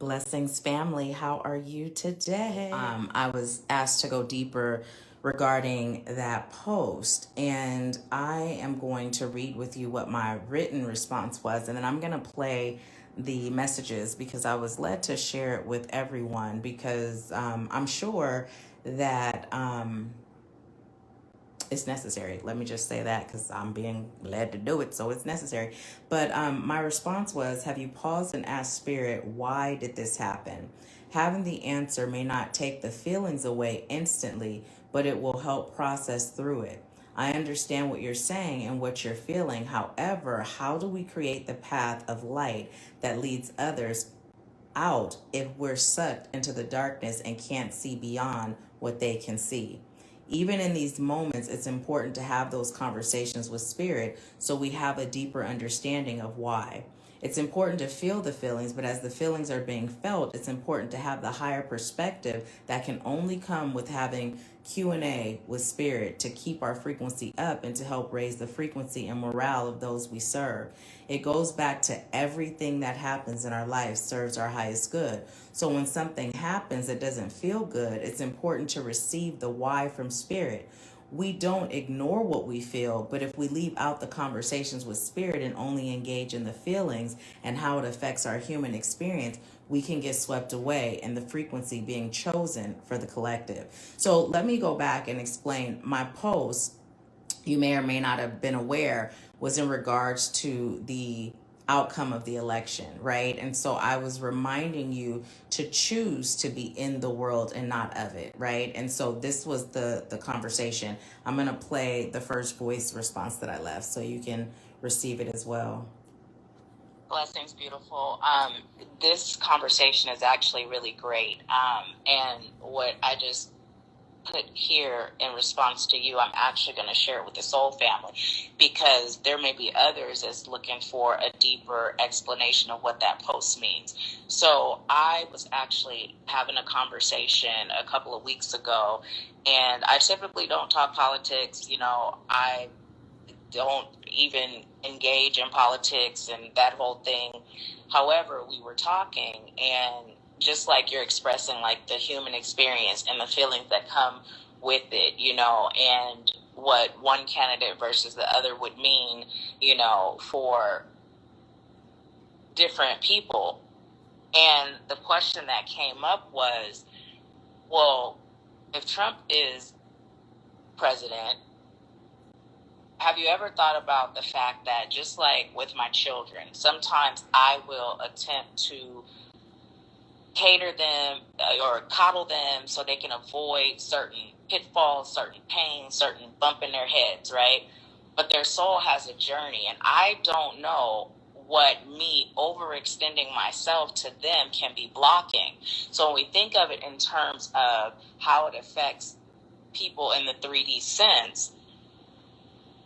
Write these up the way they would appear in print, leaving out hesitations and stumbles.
Blessings, family. How are you today? I was asked to go deeper regarding that post, and I am going to read with you what my written response was, and then I'm going to play the messages because I was led to share it with everyone because I'm sure that it's necessary. Let me just say that because I'm being led to do it, so it's necessary. But my response was, have you paused and asked Spirit, why did this happen? Having the answer may not take the feelings away instantly, but it will help process through it. I understand what you're saying and what you're feeling. However, how do we create the path of light that leads others out if we're sucked into the darkness and can't see beyond what they can see? Even in these moments, it's important to have those conversations with Spirit so we have a deeper understanding of why. It's important to feel the feelings, but as the feelings are being felt, it's important to have the higher perspective that can only come with having Q&A with Spirit to keep our frequency up and to help raise the frequency and morale of those we serve. It goes back to everything that happens in our life serves our highest good. So when something happens that doesn't feel good, it's important to receive the why from Spirit. We don't ignore what we feel, but if we leave out the conversations with Spirit and only engage in the feelings and how it affects our human experience, we can get swept away in the frequency being chosen for the collective. So let me go back and explain my post. You may or may not have been aware was in regards to the outcome of the election, right? And so I was reminding you to choose to be in the world and not of it, right? And so this was the conversation. I'm going to play the first voice response that I left so you can receive it as well. Blessings, beautiful. This conversation is actually really great. And what I just put here in response to you, I'm actually going to share it with the soul family because there may be others that's looking for a deeper explanation of what that post means. So I was actually having a conversation a couple of weeks ago, and I typically don't talk politics. I don't even engage in politics and that whole thing. However, we were talking, and just like you're expressing, like the human experience and the feelings that come with it, and what one candidate versus the other would mean, for different people. And the question that came up was, well, if Trump is president, have you ever thought about the fact that just like with my children, sometimes I will attempt to cater them or coddle them so they can avoid certain pitfalls, certain pains, certain bump in their heads, right? But their soul has a journey, and I don't know what me overextending myself to them can be blocking. So when we think of it in terms of how it affects people in the 3D sense,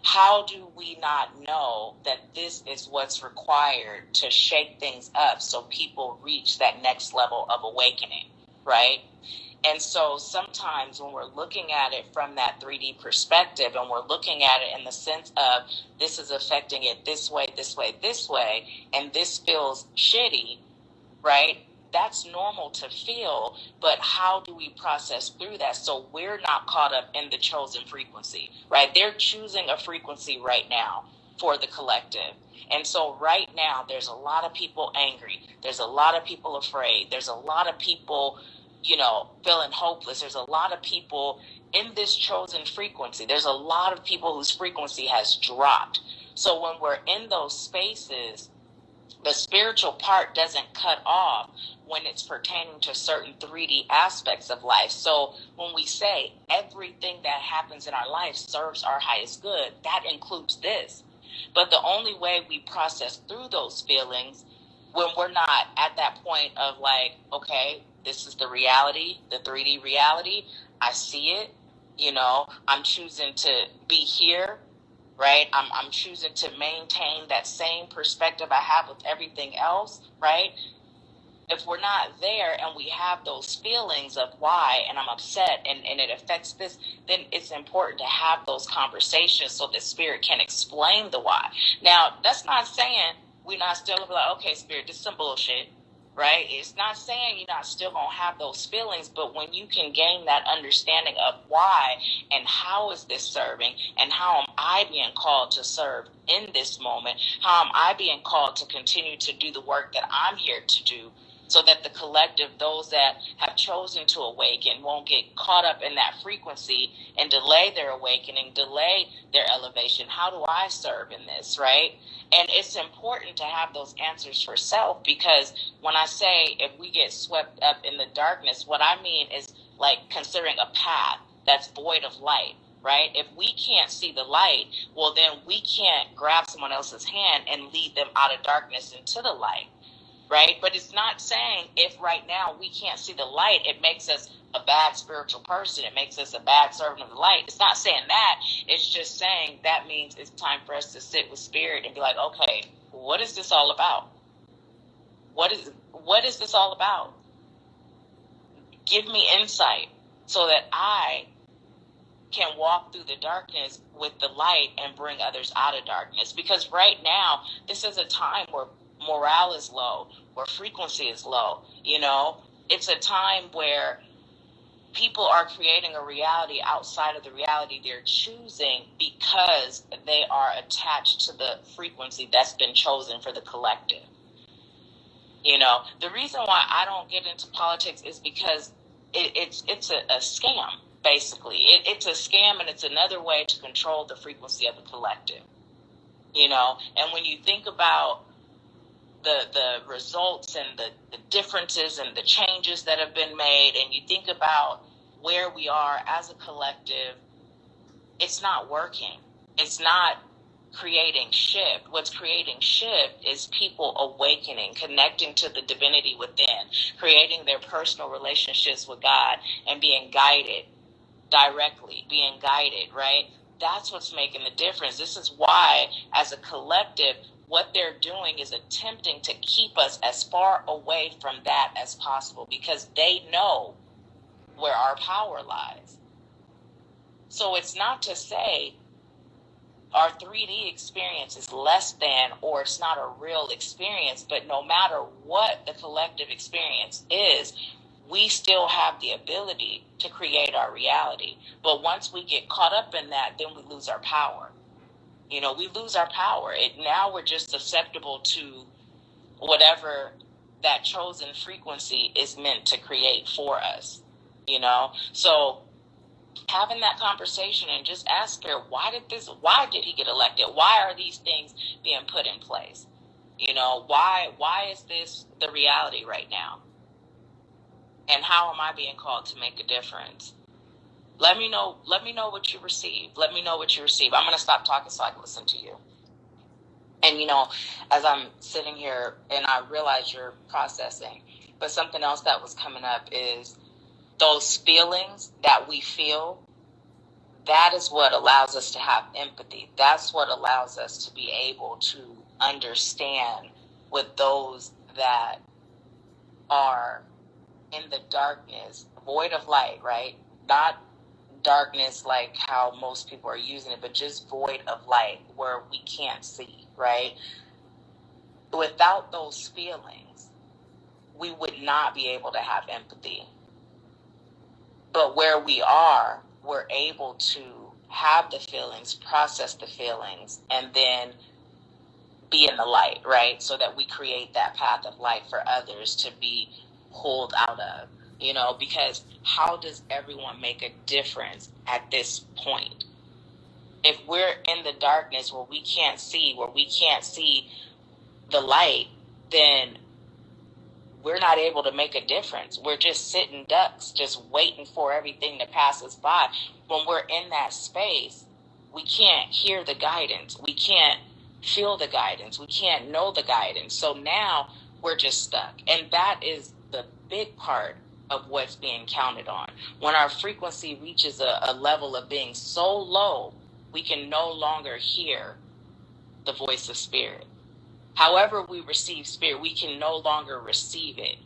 how do we not know that this is what's required to shake things up so people reach that next level of awakening, right? And so sometimes when we're looking at it from that 3D perspective and we're looking at it in the sense of this is affecting it this way, this way, this way, and this feels shitty, right? That's normal to feel, but how do we process through that so we're not caught up in the chosen frequency, right? They're choosing a frequency right now for the collective. And so right now, there's a lot of people angry. There's a lot of people afraid. There's a lot of people, feeling hopeless. There's a lot of people in this chosen frequency. There's a lot of people whose frequency has dropped. So when we're in those spaces, the spiritual part doesn't cut off when it's pertaining to certain 3D aspects of life. So when we say everything that happens in our life serves our highest good, that includes this. But the only way we process through those feelings when we're not at that point of like, okay, this is the reality, the 3D reality. I see it, I'm choosing to be here. Right? I'm choosing to maintain that same perspective I have with everything else, right? If we're not there and we have those feelings of why, and I'm upset and it affects this, then it's important to have those conversations so that Spirit can explain the why. Now, that's not saying we're not still like, okay, Spirit, this is some bullshit. right? It's not saying you're not still going to have those feelings, but when you can gain that understanding of why and how is this serving and how am I being called to serve in this moment, how am I being called to continue to do the work that I'm here to do, so that the collective, those that have chosen to awaken, won't get caught up in that frequency and delay their awakening, delay their elevation. How do I serve in this, right? And it's important to have those answers for self, because when I say if we get swept up in the darkness, what I mean is like considering a path that's void of light, right? If we can't see the light, well, then we can't grab someone else's hand and lead them out of darkness into the light. Right? But it's not saying if right now we can't see the light, it makes us a bad spiritual person. It makes us a bad servant of the light. It's not saying that. It's just saying that means it's time for us to sit with spirit and be like, okay, what is this all about? What is this all about? Give me insight so that I can walk through the darkness with the light and bring others out of darkness. Because right now, this is a time where morale is low, where frequency is low. You know, it's a time where people are creating a reality outside of the reality they're choosing because they are attached to the frequency that's been chosen for the collective. You know, the reason why I don't get into politics is because it's a scam, basically. It's a scam, and it's another way to control the frequency of the collective. You know, and when you think about the results and the differences and the changes that have been made, and you think about where we are as a collective, it's not working. It's not creating shift. What's creating shift is people awakening, connecting to the divinity within, creating their personal relationships with God, and being guided directly, being guided, right? That's what's making the difference. This is why, as a collective, what they're doing is attempting to keep us as far away from that as possible, because they know where our power lies. So it's not to say our 3D experience is less than, or it's not a real experience, but no matter what the collective experience is, we still have the ability to create our reality. But once we get caught up in that, then we lose our power. You know, we lose our power. Now we're just susceptible to whatever that chosen frequency is meant to create for us, you know? So having that conversation and just ask her, why did he get elected? Why are these things being put in place? You know, why is this the reality right now? And how am I being called to make a difference? Let me know what you receive. Let me know what you receive. I'm going to stop talking so I can listen to you. And, you know, as I'm sitting here and I realize you're processing, but something else that was coming up is those feelings that we feel. That is what allows us to have empathy. That's what allows us to be able to understand with those that are in the darkness, void of light, right? Not darkness like how most people are using it, but just void of light where we can't see, right? Without those feelings, we would not be able to have empathy. But where we are, we're able to have the feelings, process the feelings, and then be in the light, right? So that we create that path of light for others to be pulled out of. You know, because how does everyone make a difference at this point? If we're in the darkness where we can't see the light, then we're not able to make a difference. We're just sitting ducks, just waiting for everything to pass us by. When we're in that space, we can't hear the guidance. We can't feel the guidance. We can't know the guidance. So now we're just stuck. And that is the big part of what's being counted on. When our frequency reaches a level of being so low, we can no longer hear the voice of spirit. However we receive spirit, we can no longer receive it.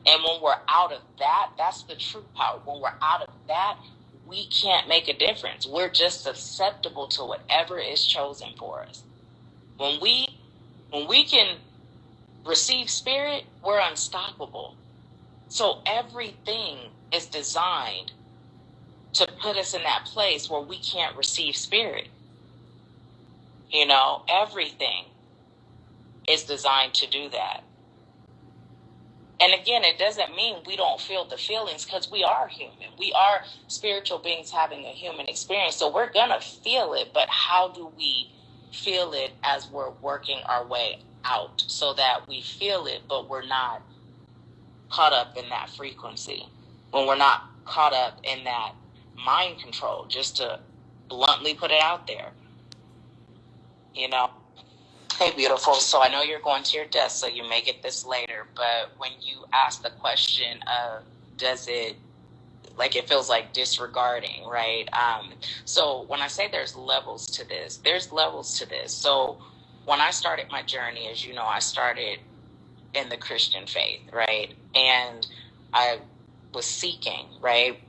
And when we're out of that, that's the true power. When we're out of that, we can't make a difference. We're just susceptible to whatever is chosen for us. When we can receive spirit, we're unstoppable. So everything is designed to put us in that place where we can't receive spirit. You know, everything is designed to do that. And again, it doesn't mean we don't feel the feelings, because we are human. We are spiritual beings having a human experience. So we're going to feel it. But how do we feel it as we're working our way out so that we feel it, but we're not caught up in that frequency? When we're not caught up in that mind control, just to bluntly put it out there, you know? Hey, beautiful. So I know you're going to your desk, so you may get this later. But when you ask the question of, does it, like, it feels like disregarding, right? So when I say there's levels to this, there's levels to this. So when I started my journey, as you know, I started in the Christian faith, right? And I was seeking, right?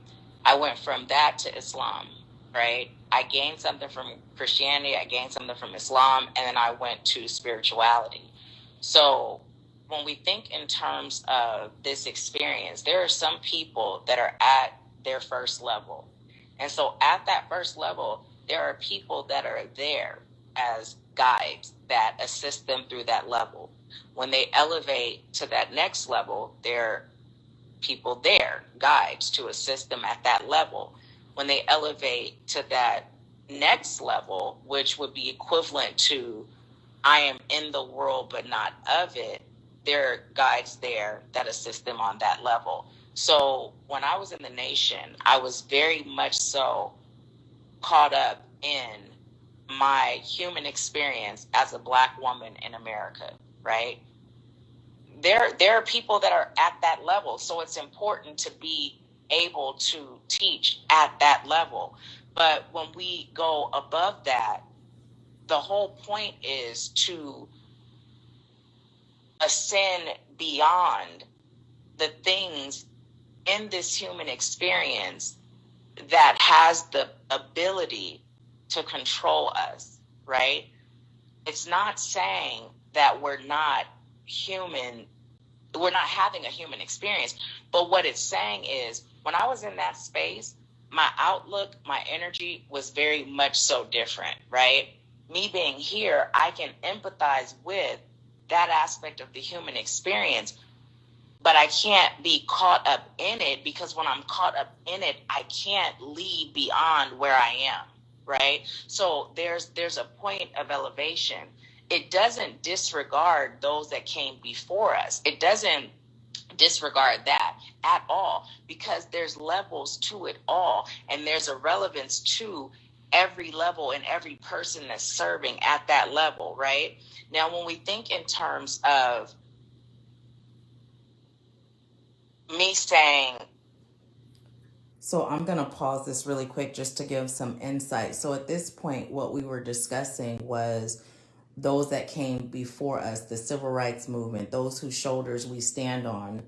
I went from that to Islam, right? I gained something from Christianity, I gained something from Islam, and then I went to spirituality. So when we think in terms of this experience, there are some people that are at their first level. And so at that first level, there are people that are there as guides that assist them through that level. When they elevate to that next level, there are people there, guides, to assist them at that level. When they elevate to that next level, which would be equivalent to I am in the world but not of it, there are guides there that assist them on that level. So when I was in the nation, I was very much so caught up in my human experience as a Black woman in America, right? There are people that are at that level. So it's important to be able to teach at that level. But when we go above that, the whole point is to ascend beyond the things in this human experience that has the ability to control us, right? It's not saying that we're not human, we're not having a human experience, but what it's saying is, when I was in that space, my outlook, my energy was very much so different, right? Me being here, I can empathize with that aspect of the human experience, but I can't be caught up in it, because when I'm caught up in it, I can't leave beyond where I am, right? So there's a point of elevation. It doesn't disregard those that came before us. It doesn't disregard that at all, because there's levels to it all, and there's a relevance to every level and every person that's serving at that level, right? Now, when we think in terms of me saying, So I'm going to pause this really quick just to give some insight. So at this point, what we were discussing was those that came before us, the civil rights movement, those whose shoulders we stand on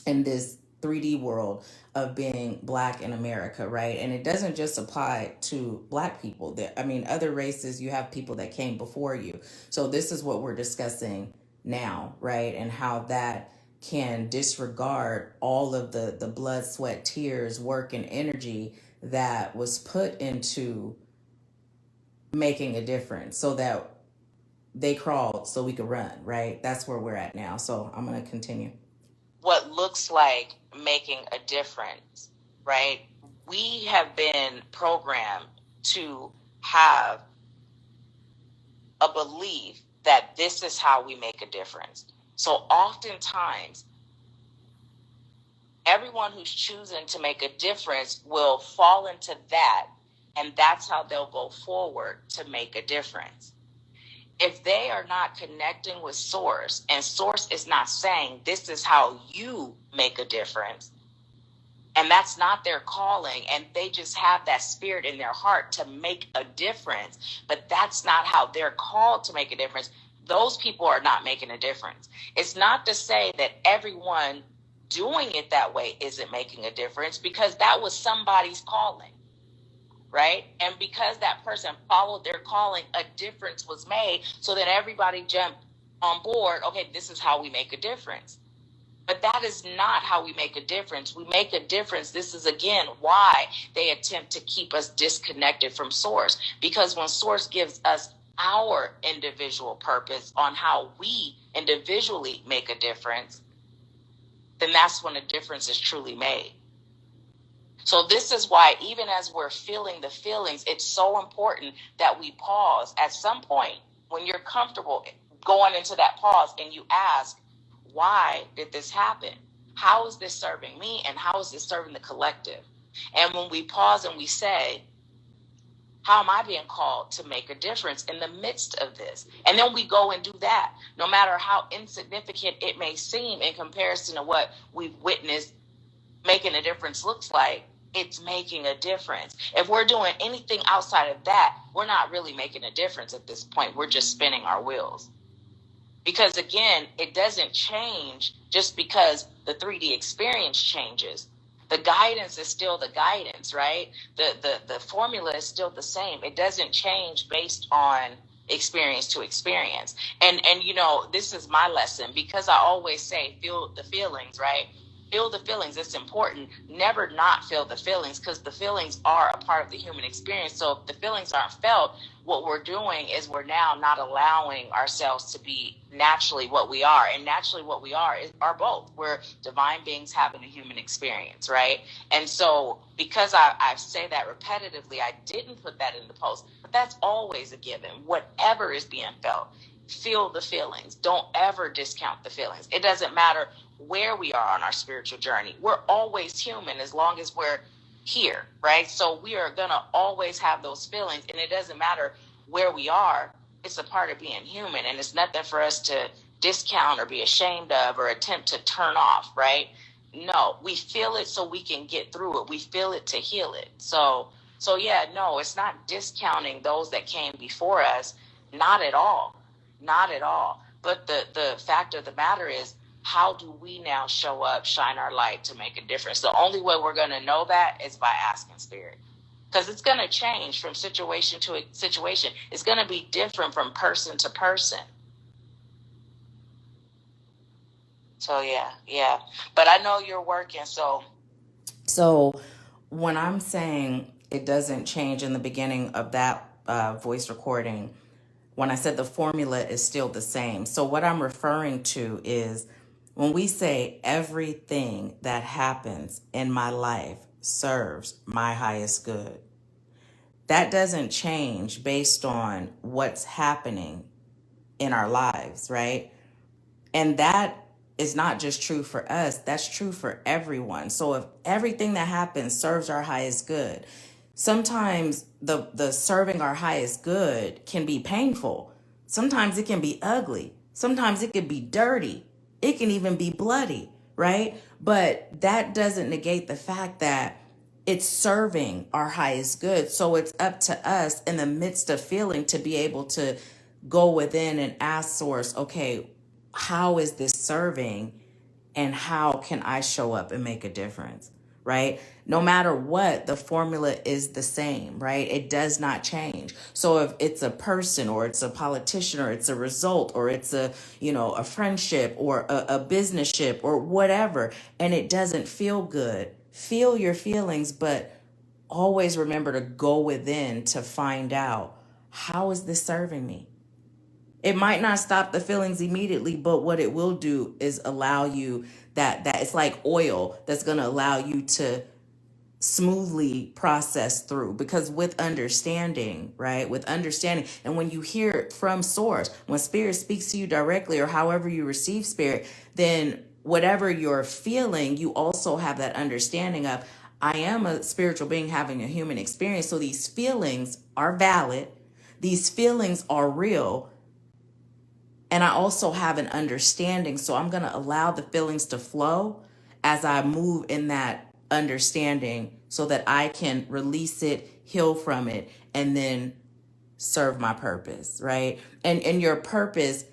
in this 3D world of being Black in America, right? And it doesn't just apply to Black people. I mean, other races, you have people that came before you. So this is what we're discussing now, right? And how that can disregard all of the blood, sweat, tears, work, and energy that was put into making a difference, so that they crawled so we could run, right? That's where we're at now. So I'm going to continue. What looks like making a difference, right? We have been programmed to have a belief that this is how we make a difference. So oftentimes, everyone who's choosing to make a difference will fall into that, and that's how they'll go forward to make a difference. If they are not connecting with Source, and Source is not saying this is how you make a difference, and that's not their calling, and they just have that spirit in their heart to make a difference, but that's not how they're called to make a difference, those people are not making a difference. It's not to say that everyone doing it that way isn't making a difference, because that was somebody's calling, right? And because that person followed their calling, a difference was made, so that everybody jumped on board, okay, this is how we make a difference. But that is not how we make a difference. We make a difference. This is, again, why they attempt to keep us disconnected from Source. Because when Source gives us our individual purpose on how we individually make a difference, then that's when a difference is truly made. So this is why, even as we're feeling the feelings, it's so important that we pause at some point when you're comfortable going into that pause and you ask, why did this happen? How is this serving me? And how is this serving the collective? And when we pause and we say, how am I being called to make a difference in the midst of this? And then we go and do that, no matter how insignificant it may seem in comparison to what we've witnessed making a difference looks like. It's making a difference. If we're doing anything outside of that, we're not really making a difference at this point. We're just spinning our wheels. Because again, it doesn't change just because the 3D experience changes. The guidance is still the guidance, right? The formula is still the same. It doesn't change based on experience to experience. And you know, this is my lesson, because I always say feel the feelings, right? Feel the feelings. It's important. Never not feel the feelings, because the feelings are a part of the human experience. So if the feelings aren't felt, what we're doing is we're now not allowing ourselves to be naturally what we are. And naturally what we are both. We're divine beings having a human experience, right? And so because I say that repetitively, I didn't put that in the post, but that's always a given. Whatever is being felt, feel the feelings. Don't ever discount the feelings. It doesn't matter where we are on our spiritual journey. We're always human as long as we're here, right? So we are going to always have those feelings, and it doesn't matter where we are. It's a part of being human, and it's nothing for us to discount or be ashamed of or attempt to turn off, right? No, we feel it so we can get through it. We feel it to heal it. So yeah, no, it's not discounting those that came before us. Not at all. Not at all. But the fact of the matter is, how do we now show up, shine our light to make a difference? The only way we're going to know that is by asking Spirit. Because it's going to change from situation to situation. It's going to be different from person to person. So, yeah. But I know you're working, so. So when I'm saying it doesn't change in the beginning of that voice recording, when I said the formula is still the same. So what I'm referring to is when we say everything that happens in my life serves my highest good, that doesn't change based on what's happening in our lives, right? And that is not just true for us, that's true for everyone. So if everything that happens serves our highest good, sometimes the serving our highest good can be painful. Sometimes it can be ugly. Sometimes it can be dirty. It can even be bloody, right? But that doesn't negate the fact that it's serving our highest good. So it's up to us in the midst of feeling to be able to go within and ask Source, okay, how is this serving and how can I show up and make a difference, right? No matter what, the formula is the same, right? It does not change. So if it's a person or it's a politician or it's a result or it's a, a friendship or a business ship or whatever, and it doesn't feel good, feel your feelings, but always remember to go within to find out, how is this serving me? It might not stop the feelings immediately, but what it will do is allow you that it's like oil that's going to allow you to smoothly process through. Because with understanding, right? With understanding, and when you hear it from Source, when Spirit speaks to you directly or however you receive Spirit, then whatever you're feeling, you also have that understanding of, I am a spiritual being having a human experience. So these feelings are valid. These feelings are real. And I also have an understanding. So I'm going to allow the feelings to flow as I move in that understanding so that I can release it, heal from it, and then serve my purpose, right? And your purpose,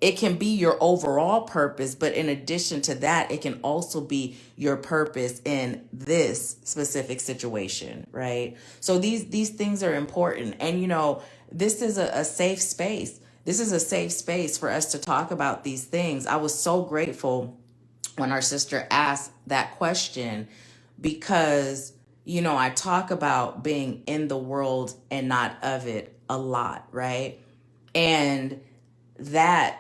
it can be your overall purpose, but in addition to that, it can also be your purpose in this specific situation, right? So these things are important. And this is a safe space. This is a safe space for us to talk about these things. I was so grateful when our sister asked that question because, you know, I talk about being in the world and not of it a lot, right? And that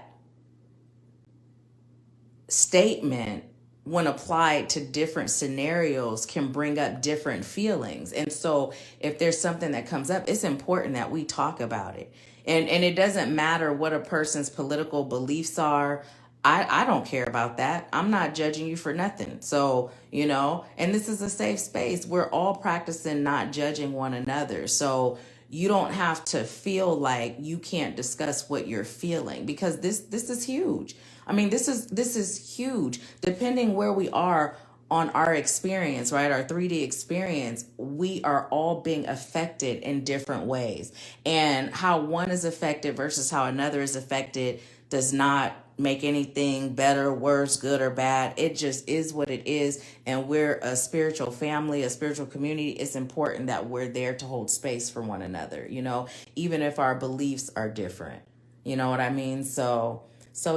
statement, when applied to different scenarios, can bring up different feelings. And so if there's something that comes up, it's important that we talk about it. And it doesn't matter what a person's political beliefs are. I don't care about that. I'm not judging you for nothing. So, you know, and this is a safe space. We're all practicing not judging one another. So you don't have to feel like you can't discuss what you're feeling, because this is huge. I mean, this is huge. Depending where we are on our experience, right? Our 3D experience, we are all being affected in different ways. And how one is affected versus how another is affected does not make anything better, worse, good, or bad. It just is what it is. And we're a spiritual family, a spiritual community. It's important that we're there to hold space for one another, you know, even if our beliefs are different. You know what I mean? So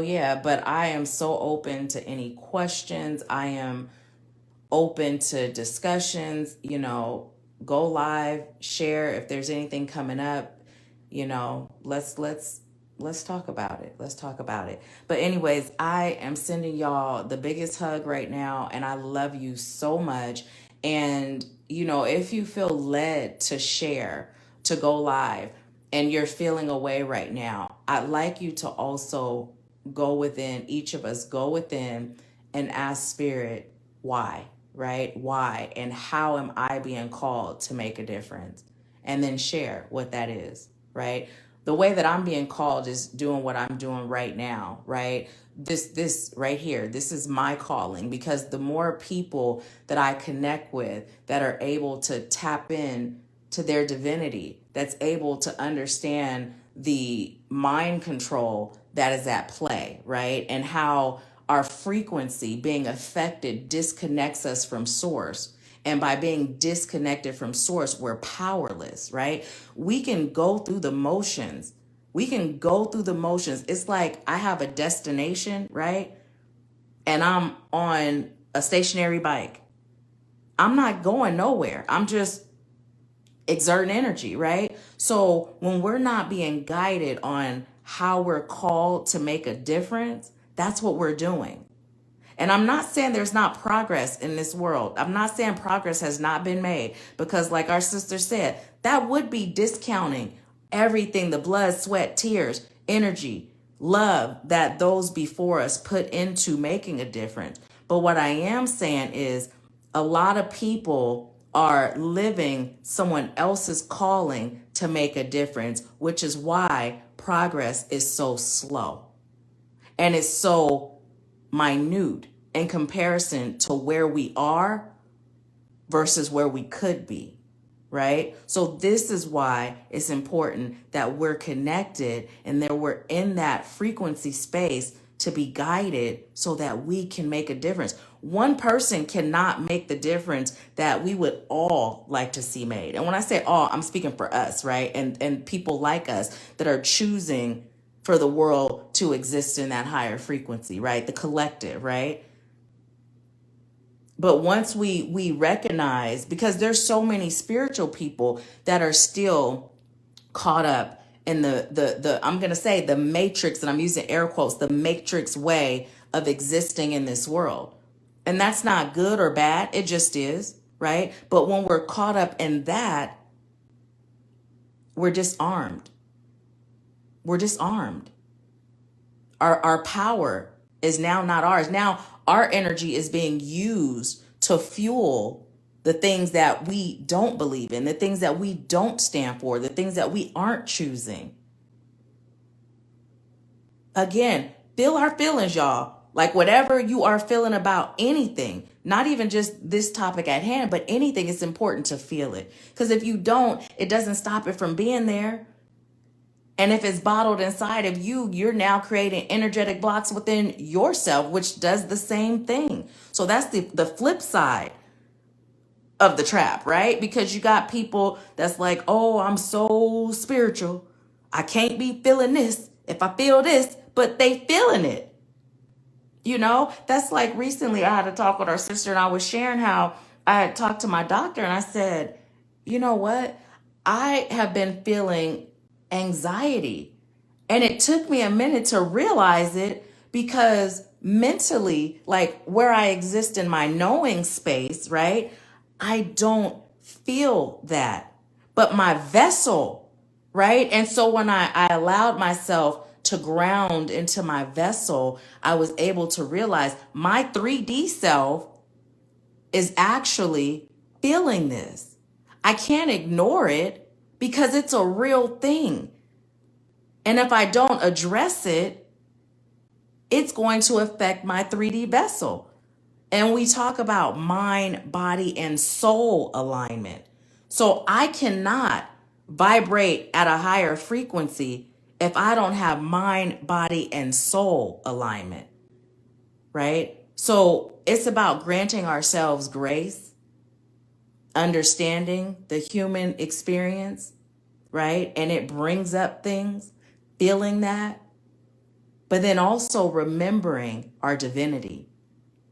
yeah, but I am so open to any questions. I am open to discussions, you know, go live, share if there's anything coming up, you know, let's talk about it. Let's talk about it. But anyways, I am sending y'all the biggest hug right now, and I love you so much. And you know, if you feel led to share, to go live, and you're feeling away right now, I'd like you to also go within, each of us go within and ask Spirit, why, right? Why and how am I being called to make a difference? And then share what that is, right? The way that I'm being called is doing what I'm doing right now, right? This right here, this is my calling, because the more people that I connect with that are able to tap in to their divinity, that's able to understand the mind control that is at play, right? And how our frequency being affected disconnects us from source. And by being disconnected from source, we're powerless, right? We can go through the motions. We can go through the motions. It's like I have a destination, right? And I'm on a stationary bike. I'm not going nowhere. I'm just exerting energy, right? So when we're not being guided on how we're called to make a difference, that's what we're doing. And I'm not saying there's not progress in this world. I'm not saying progress has not been made, because like our sister said, that would be discounting everything, the blood, sweat, tears, energy, love that those before us put into making a difference. But what I am saying is a lot of people are living someone else's calling to make a difference, which is why progress is so slow and it's so minute in comparison to where we are versus where we could be, right? So this is why it's important that we're connected and that we're in that frequency space to be guided so that we can make a difference. One person cannot make the difference that we would all like to see made. And when I say all, I'm speaking for us, right? And people like us that are choosing for the world to exist in that higher frequency, right? The collective, right? But once we recognize, because there's so many spiritual people that are still caught up in the I'm going to say the matrix, and I'm using air quotes, the matrix way of existing in this world. And that's not good or bad. It just is, right? But when we're caught up in that, we're disarmed. We're disarmed. Our power is now not ours. Now our energy is being used to fuel the things that we don't believe in, the things that we don't stand for, the things that we aren't choosing. Again, feel our feelings, y'all. Like whatever you are feeling about anything, not even just this topic at hand, but anything, it's important to feel it. Because if you don't, it doesn't stop it from being there. And if it's bottled inside of you, you're now creating energetic blocks within yourself, which does the same thing. So that's the flip side of the trap, right? Because you got people that's like, oh, I'm so spiritual, I can't be feeling this If I feel this, but they feeling it. You know, that's like recently I had a talk with our sister and I was sharing how I had talked to my doctor and I said, you know what? I have been feeling anxiety. And it took me a minute to realize it because mentally, like where I exist in my knowing space, right? I don't feel that. But my vessel, right? And so when I allowed myself to ground into my vessel, I was able to realize my 3D self is actually feeling this. I can't ignore it because it's a real thing. And if I don't address it, it's going to affect my 3D vessel. And we talk about mind, body, and soul alignment. So I cannot vibrate at a higher frequency if I don't have mind, body, and soul alignment, right? So it's about granting ourselves grace, understanding the human experience, right? And it brings up things, feeling that, but then also remembering our divinity,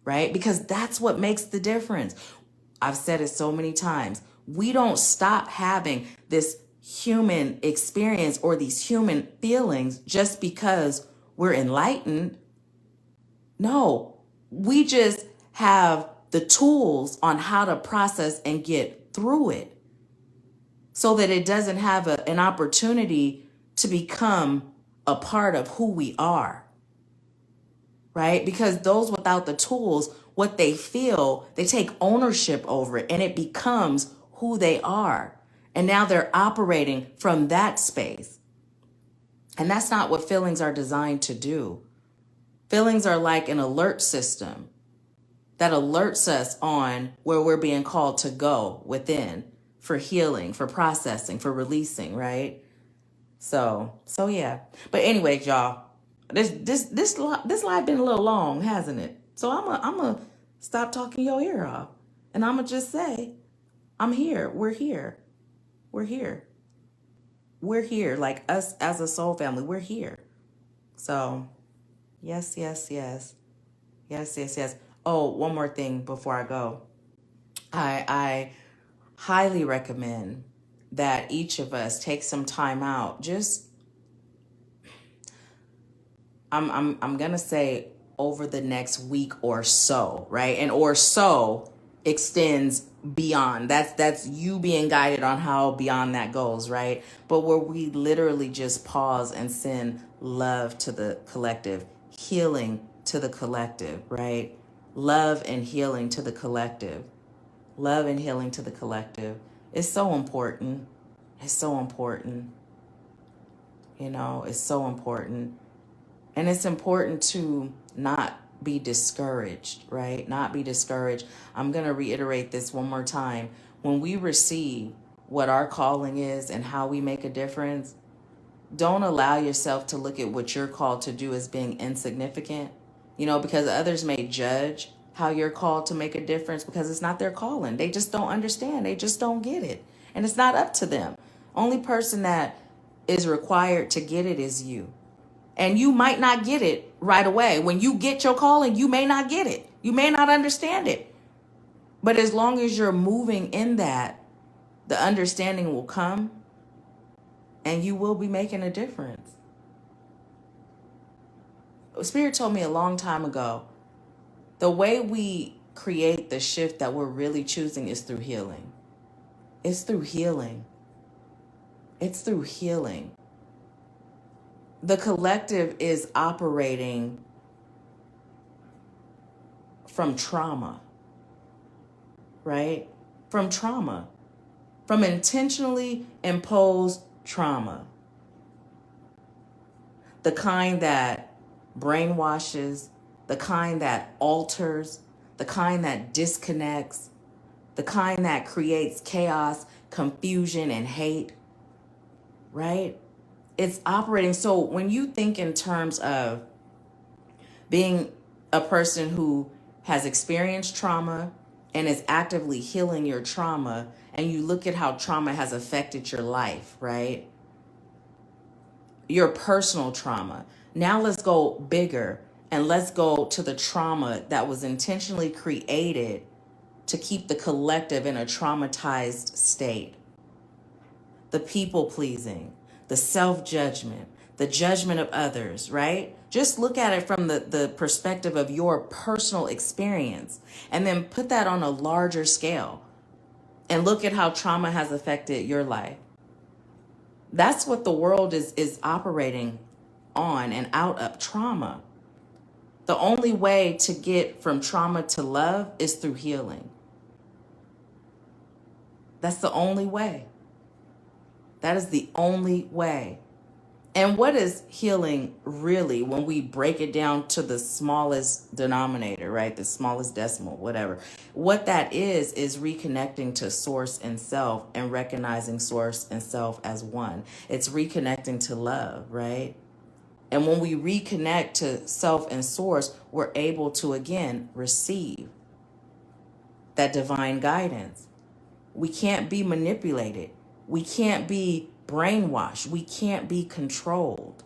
right? Because that's what makes the difference. I've said it so many times. We don't stop having this human experience or these human feelings just because we're enlightened. No, we just have the tools on how to process and get through it so that it doesn't have an opportunity to become a part of who we are, right? Because those without the tools, what they feel, they take ownership over it and it becomes who they are. And now they're operating from that space. And that's not what feelings are designed to do. Feelings are like an alert system that alerts us on where we're being called to go within for healing, for processing, for releasing, right? So yeah. But anyway, y'all, this live been a little long, hasn't it? So I'm a stop talking your ear off, and I'm gonna just say, I'm here. We're here. We're here. We're here. Like us as a soul family, we're here. So yes, yes, yes, yes, yes, yes. Oh, one more thing before I go. I highly recommend that each of us take some time out. Just I'm gonna say over the next week or so, right? And or so extends beyond. That's you being guided on how beyond that goes, right? But where we literally just pause and send love to the collective, healing to the collective, right? Love and healing to the collective. Love and healing to the collective. It's so important. It's so important. You know, it's so important. And it's important to not be discouraged, right? Not be discouraged. I'm going to reiterate this one more time. When we receive what our calling is and how we make a difference, don't allow yourself to look at what you're called to do as being insignificant, you know, because others may judge how you're called to make a difference because it's not their calling. They just don't understand. They just don't get it. And it's not up to them. Only person that is required to get it is you. And you might not get it right away. When you get your calling, you may not get it. You may not understand it. But as long as you're moving in that, the understanding will come and you will be making a difference. Spirit told me a long time ago, the way we create the shift that we're really choosing is through healing. It's through healing. It's through healing. The collective is operating from trauma, right? From trauma, from intentionally imposed trauma. The kind that brainwashes, the kind that alters, the kind that disconnects, the kind that creates chaos, confusion, and hate, right? It's operating. So when you think in terms of being a person who has experienced trauma and is actively healing your trauma, and you look at how trauma has affected your life, right? your personal trauma. Now let's go bigger and let's go to the trauma that was intentionally created to keep the collective in a traumatized state. The people pleasing, the self-judgment, the judgment of others, right? Just look at it from the perspective of your personal experience and then put that on a larger scale and look at how trauma has affected your life. That's what the world is operating on and out of trauma. The only way to get from trauma to love is through healing. That's the only way. That is the only way. And what is healing really when we break it down to the smallest denominator, right? The smallest decimal, whatever. What that is reconnecting to source and self and recognizing source and self as one. It's reconnecting to love, right? And when we reconnect to self and source, we're able to, again, receive that divine guidance. We can't be manipulated. We can't be brainwashed. We can't be controlled.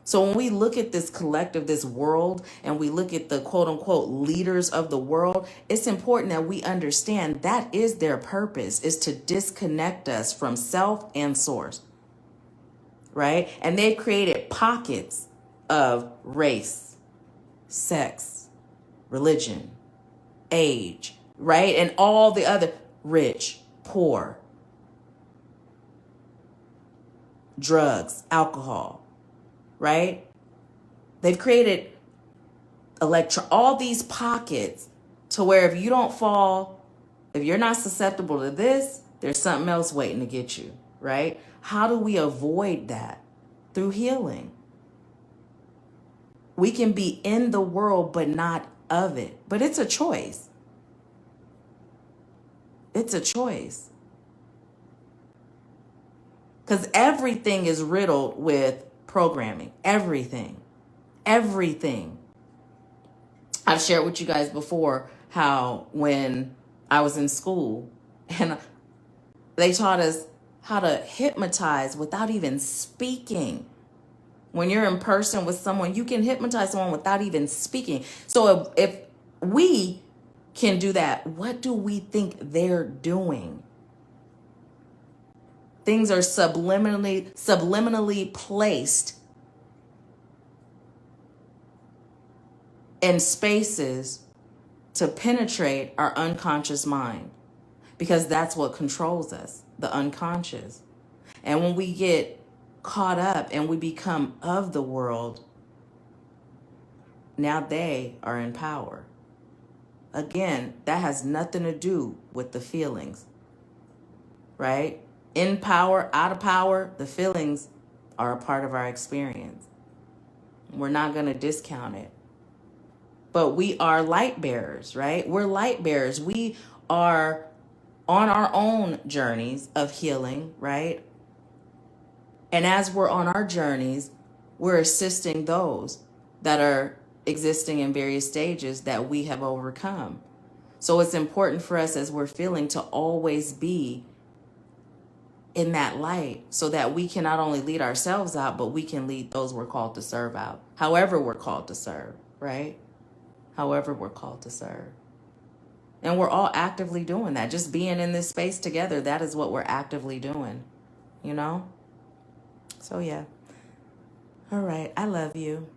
So when we look at this collective, this world, and we look at the quote unquote leaders of the world, it's important that we understand that is their purpose, is to disconnect us from self and source, right? And they've created pockets of race, sex, religion, age, right? And all the other rich, poor, drugs, alcohol, right? They've created all these pockets to where if you don't fall, if you're not susceptible to this, there's something else waiting to get you, right? How do we avoid that? Through healing. We can be in the world, but not of it. But it's a choice. It's a choice. Because everything is riddled with programming. Everything. Everything. I've shared with you guys before how when I was in school and they taught us how to hypnotize without even speaking. When you're in person with someone, you can hypnotize someone without even speaking. So if we can do that, what do we think they're doing? Things are subliminally placed in spaces to penetrate our unconscious mind, because that's what controls us, the unconscious. And when we get caught up and we become of the world, now they are in power. Again, that has nothing to do with the feelings, right? In power, out of power, the feelings are a part of our experience. We're not going to discount it. But we are light bearers, right? We're light bearers. We are on our own journeys of healing, right? And as we're on our journeys, we're assisting those that are existing in various stages that we have overcome. So it's important for us as we're feeling to always be in that light so that we can not only lead ourselves out, but we can lead those we're called to serve out. However we're called to serve, right? However we're called to serve. And we're all actively doing that. Just being in this space together, that is what we're actively doing, you know? So yeah. All right. I love you.